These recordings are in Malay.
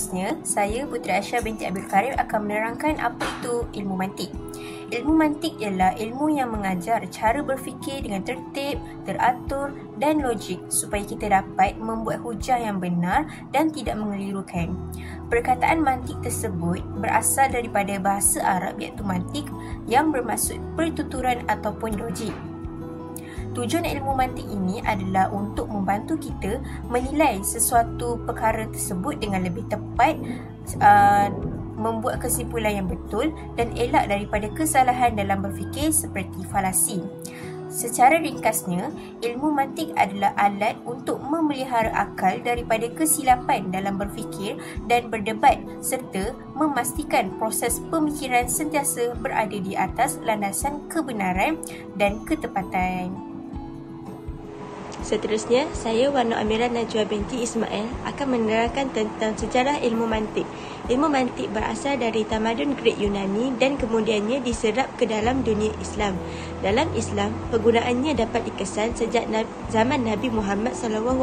Seterusnya, saya Puteri Aisyah binti Abil Karim akan menerangkan apa itu ilmu mantik. Ilmu mantik ialah ilmu yang mengajar cara berfikir dengan tertib, teratur dan logik supaya kita dapat membuat hujah yang benar dan tidak mengelirukan. Perkataan mantik tersebut berasal daripada bahasa Arab iaitu mantik yang bermaksud pertuturan ataupun logik. Tujuan ilmu mantik ini adalah untuk membantu kita menilai sesuatu perkara tersebut dengan lebih tepat, membuat kesimpulan yang betul dan elak daripada kesalahan dalam berfikir seperti falasi. Secara ringkasnya, ilmu mantik adalah alat untuk memelihara akal daripada kesilapan dalam berfikir dan berdebat serta memastikan proses pemikiran sentiasa berada di atas landasan kebenaran dan ketepatan. Seterusnya, saya Warna Amirah Najwa binti Ismail akan menerangkan tentang sejarah ilmu mantik. Ilmu mantik berasal dari tamadun Grik Yunani dan kemudiannya diserap ke dalam dunia Islam. Dalam Islam, penggunaannya dapat dikesan sejak zaman Nabi Muhammad SAW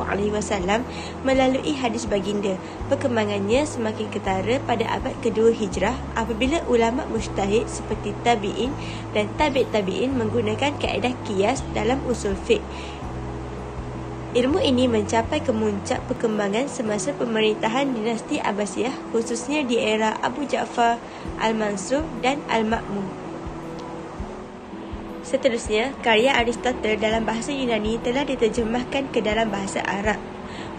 melalui hadis baginda. Perkembangannya semakin ketara pada abad kedua Hijrah apabila ulama mujtahid seperti tabi'in dan tabi'in menggunakan kaedah qiyas dalam usul fiqh. Ilmu ini mencapai kemuncak perkembangan semasa pemerintahan dinasti Abbasiyah, khususnya di era Abu Ja'far Al-Mansur dan Al-Ma'mun. Seterusnya, karya Aristotle dalam bahasa Yunani telah diterjemahkan ke dalam bahasa Arab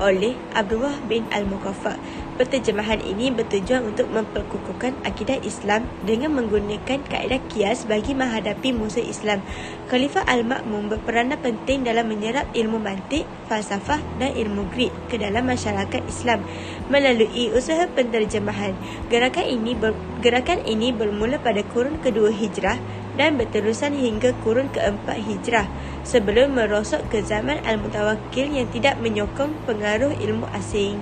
oleh Abdullah bin Al-Muqaffa. Penterjemahan ini bertujuan untuk memperkukuhkan akidah Islam dengan menggunakan kaedah qiyas bagi menghadapi musuh Islam. Khalifah Al-Ma'mun berperanan penting dalam menyerap ilmu mantik, falsafah dan ilmu Grik ke dalam masyarakat Islam melalui usaha penterjemahan. Gerakan ini bermula pada kurun kedua Hijrah dan berterusan hingga kurun keempat Hijrah sebelum merosot ke zaman Al-Mutawakkil yang tidak menyokong pengaruh ilmu asing.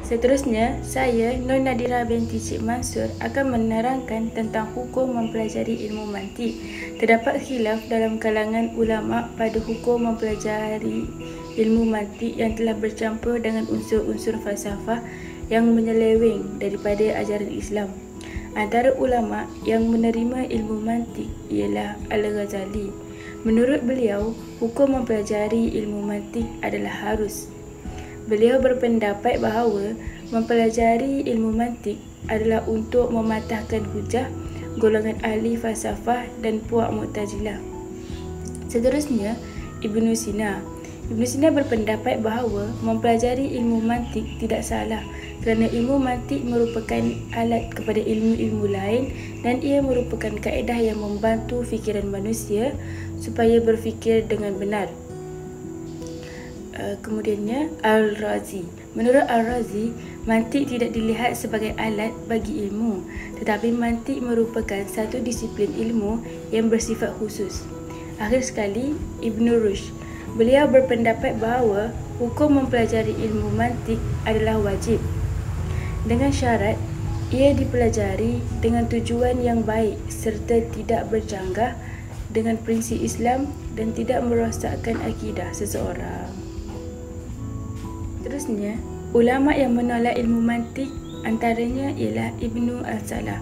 Seterusnya, saya Nur Nadira binti Cik Mansur akan menerangkan tentang hukum mempelajari ilmu mantik. Terdapat khilaf dalam kalangan ulama pada hukum mempelajari ilmu mantik yang telah bercampur dengan unsur-unsur falsafah yang menyeleweng daripada ajaran Islam. Antara ulama yang menerima ilmu mantik ialah Al-Ghazali. Menurut beliau, hukum mempelajari ilmu mantik adalah harus. Beliau berpendapat bahawa mempelajari ilmu mantik adalah untuk mematahkan hujah golongan ahli falsafah dan puak Mu'tazilah. Seterusnya, Ibnu Sina. Ibnu Sina berpendapat bahawa mempelajari ilmu mantik tidak salah kerana ilmu mantik merupakan alat kepada ilmu-ilmu lain dan ia merupakan kaedah yang membantu fikiran manusia supaya berfikir dengan benar. Kemudiannya, Al-Razi. Menurut Al-Razi, mantik tidak dilihat sebagai alat bagi ilmu, tetapi mantik merupakan satu disiplin ilmu yang bersifat khusus. Akhir sekali, Ibn Rushd. Beliau berpendapat bahawa hukum mempelajari ilmu mantik adalah wajib, dengan syarat ia dipelajari dengan tujuan yang baik serta tidak bercanggah dengan prinsip Islam dan tidak merosakkan akidah seseorang. Seterusnya, ulama yang menolak ilmu mantik antaranya ialah Ibnu Al-Salah.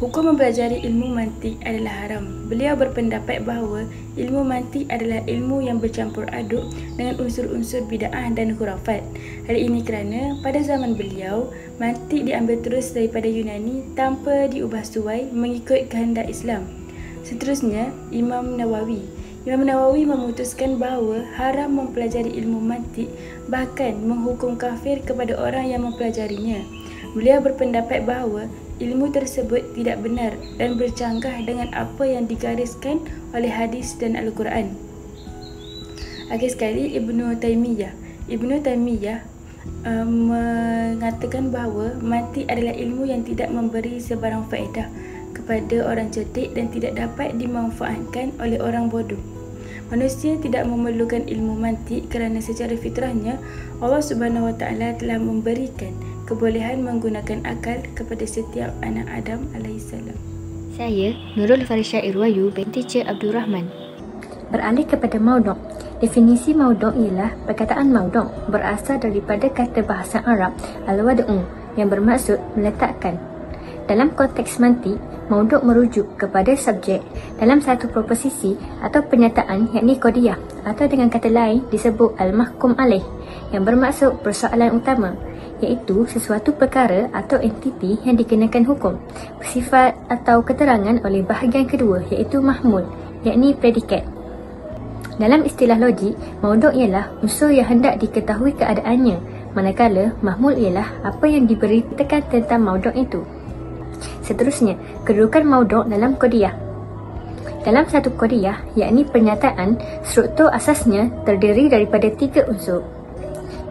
Hukum mempelajari ilmu mantik adalah haram. Beliau berpendapat bahawa ilmu mantik adalah ilmu yang bercampur aduk dengan unsur-unsur bid'ah dan khurafat. Hal ini kerana pada zaman beliau, mantik diambil terus daripada Yunani tanpa diubah suai mengikut kehendak Islam. Seterusnya, Imam Nawawi. Imam Nawawi memutuskan bahawa haram mempelajari ilmu mantik, bahkan menghukum kafir kepada orang yang mempelajarinya. Beliau berpendapat bahawa ilmu tersebut tidak benar dan bercanggah dengan apa yang digariskan oleh hadis dan Al-Quran. Akhir sekali, Ibnu Taimiyah. Ibnu Taimiyah mengatakan bahawa mantik adalah ilmu yang tidak memberi sebarang faedah kepada orang cerdik dan tidak dapat dimanfaatkan oleh orang bodoh. Manusia tidak memerlukan ilmu mantik kerana secara fitrahnya Allah Subhanahu Wa Taala telah memberikan kebolehan menggunakan akal kepada setiap anak Adam AS. Saya Nurul Farisha Irwayu binti Cik Abdul Rahman. Beralih kepada maudhu'. Definisi maudhu' ialah perkataan maudhu' berasal daripada kata bahasa Arab al-wad'u yang bermaksud meletakkan. Dalam konteks mantik, mauduk merujuk kepada subjek dalam satu proposisi atau pernyataan yakni qadiyah, atau dengan kata lain disebut al-mahkum alaih, yang bermaksud persoalan utama, iaitu sesuatu perkara atau entiti yang dikenakan hukum, bersifat atau keterangan oleh bahagian kedua iaitu mahmul, yakni predikat. Dalam istilah logik, mauduk ialah unsur yang hendak diketahui keadaannya, manakala mahmul ialah apa yang diberitakan tentang mauduk itu. Seterusnya, kedudukan mauduk dalam qadiyah. Dalam satu qadiyah, yakni pernyataan, struktur asasnya terdiri daripada 3 unsur,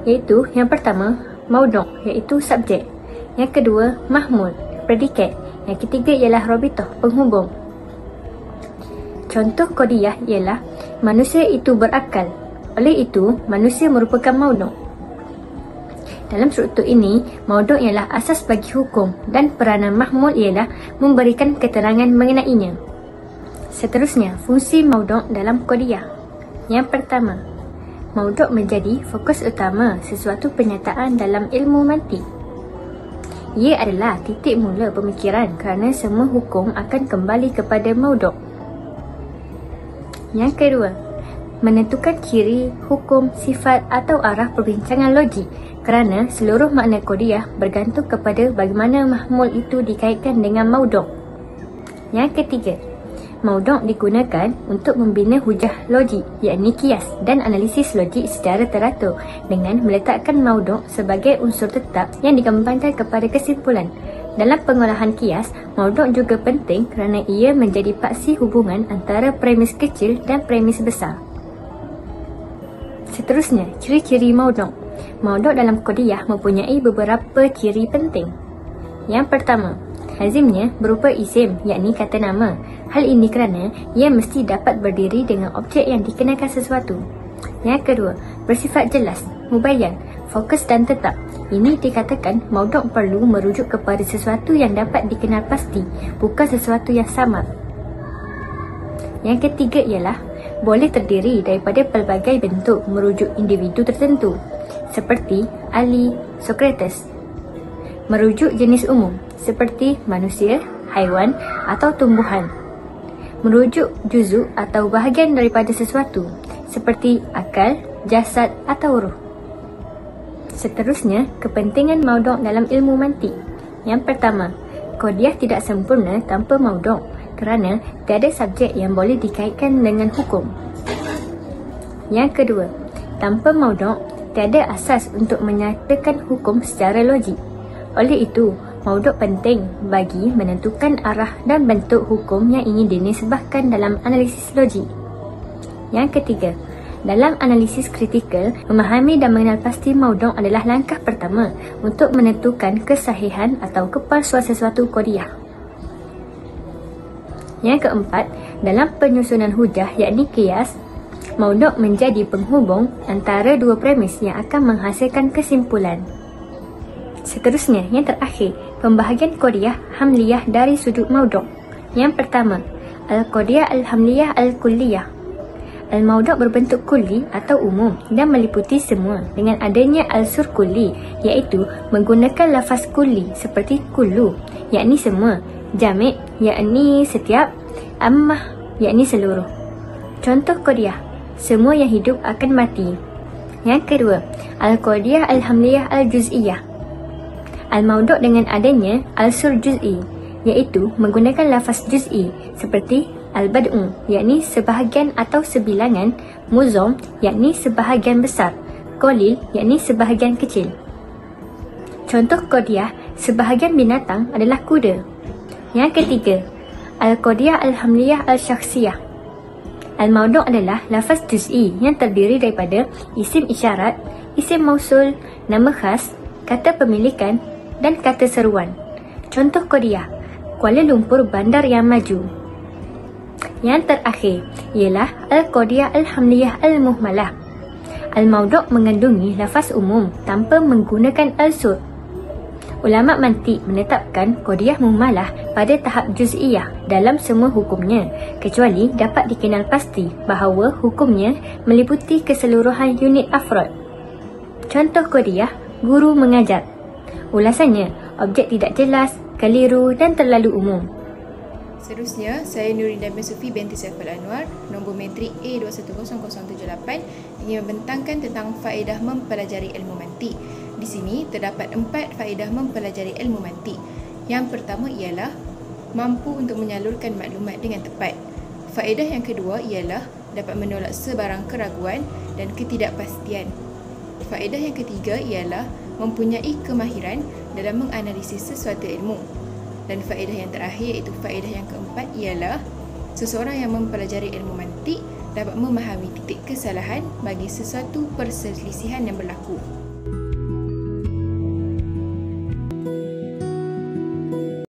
iaitu yang pertama, mauduk, iaitu subjek. Yang kedua, mahmul, predikat. Yang ketiga ialah rabithah, penghubung. Contoh qadiyah ialah manusia itu berakal. Oleh itu, manusia merupakan mauduk. Dalam struktur ini, mauduk ialah asas bagi hukum dan peranan mahmul ialah memberikan keterangan mengenainya. Seterusnya, fungsi mauduk dalam qadiyah. Yang pertama, mauduk menjadi fokus utama sesuatu pernyataan dalam ilmu mantik. Ia adalah titik mula pemikiran kerana semua hukum akan kembali kepada mauduk. Yang kedua, menentukan ciri, hukum, sifat atau arah perbincangan logik, kerana seluruh makna qadiyah bergantung kepada bagaimana mahmul itu dikaitkan dengan mauduk. Yang ketiga, mauduk digunakan untuk membina hujah logik, yakni kias dan analisis logik secara teratur dengan meletakkan mauduk sebagai unsur tetap yang dikembangkan kepada kesimpulan. Dalam pengolahan kias, mauduk juga penting kerana ia menjadi paksi hubungan antara premis kecil dan premis besar. Seterusnya, ciri-ciri mauduk. Mauduk dalam qadiyah mempunyai beberapa ciri penting. Yang pertama, lazimnya berupa isim, yakni kata nama. Hal ini kerana ia mesti dapat berdiri dengan objek yang dikenakan sesuatu. Yang kedua, bersifat jelas, mubayyan, fokus dan tetap. Ini dikatakan mauduk perlu merujuk kepada sesuatu yang dapat dikenal pasti, bukan sesuatu yang samar. Yang ketiga ialah boleh terdiri daripada pelbagai bentuk merujuk individu tertentu, seperti Ali, Sokrates. Merujuk jenis umum, seperti manusia, haiwan atau tumbuhan. Merujuk juzuk atau bahagian daripada sesuatu, seperti akal, jasad atau ruh. Seterusnya, kepentingan mauduk dalam ilmu mantik. Yang pertama, qadiyah tidak sempurna tanpa mauduk kerana tiada subjek yang boleh dikaitkan dengan hukum. Yang kedua, tanpa mauduk, tiada asas untuk menyatakan hukum secara logik. Oleh itu, mauduk penting bagi menentukan arah dan bentuk hukum yang ingin dinisbahkan dalam analisis logik. Yang ketiga, dalam analisis kritikal, memahami dan mengenal pasti mauduk adalah langkah pertama untuk menentukan kesahihan atau kepalsuan sesuatu qadiyah. Yang keempat, dalam penyusunan hujah yakni qiyas, mauduk menjadi penghubung antara dua premis yang akan menghasilkan kesimpulan. Seterusnya, yang terakhir, pembahagian qadiyah hamliyah dari sudut mauduk. Yang pertama, al-qadiyah al-hamliyah al-kulliyah. Al-mauduk berbentuk kulli atau umum dan meliputi semua dengan adanya al-sur kulli, iaitu menggunakan lafaz kulli seperti kullu, yakni semua, jamik, yakni setiap, ammah, yakni seluruh. Contoh qadiyah, semua yang hidup akan mati. Yang kedua, al-qadiyah al-hamliyah al-juz'iyah. Al-mauduk dengan adanya al-sur juz'i, iaitu menggunakan lafaz juz'i seperti al-bad'u, yakni sebahagian atau sebilangan, muzom, yakni sebahagian besar, qalil, yakni sebahagian kecil. Contoh qadiyah, sebahagian binatang adalah kuda. Yang ketiga, al-qadiyah al-hamliyah al-syakhsiyah. Al-mauduk adalah lafaz juz'i yang terdiri daripada isim isyarat, isim mausul, nama khas, kata pemilikan dan kata seruan. Contoh qadiyah, Kuala Lumpur bandar yang maju. Yang terakhir ialah al-qadiyah al-hamliyah al-muhmalah. Al-mauduk mengandungi lafaz umum tanpa menggunakan al-sur. Ulama mantik menetapkan qadiyah muhmalah pada tahap juz'iyah dalam semua hukumnya, kecuali dapat dikenal pasti bahawa hukumnya meliputi keseluruhan unit afrod. Contoh qadiyah, guru mengajar. Ulasannya, objek tidak jelas, keliru dan terlalu umum. Seterusnya, saya Nurinda bin Sufi binti Saiful Anwar, nombor metrik A210078 ingin membentangkan tentang faedah mempelajari ilmu mantik. Di sini terdapat 4 faedah mempelajari ilmu mantik. Yang pertama ialah mampu untuk menyalurkan maklumat dengan tepat. Faedah yang kedua ialah dapat menolak sebarang keraguan dan ketidakpastian. Faedah yang ketiga ialah mempunyai kemahiran dalam menganalisis sesuatu ilmu. Dan faedah yang terakhir iaitu faedah yang keempat ialah seseorang yang mempelajari ilmu mantik dapat memahami titik kesalahan bagi sesuatu perselisihan yang berlaku.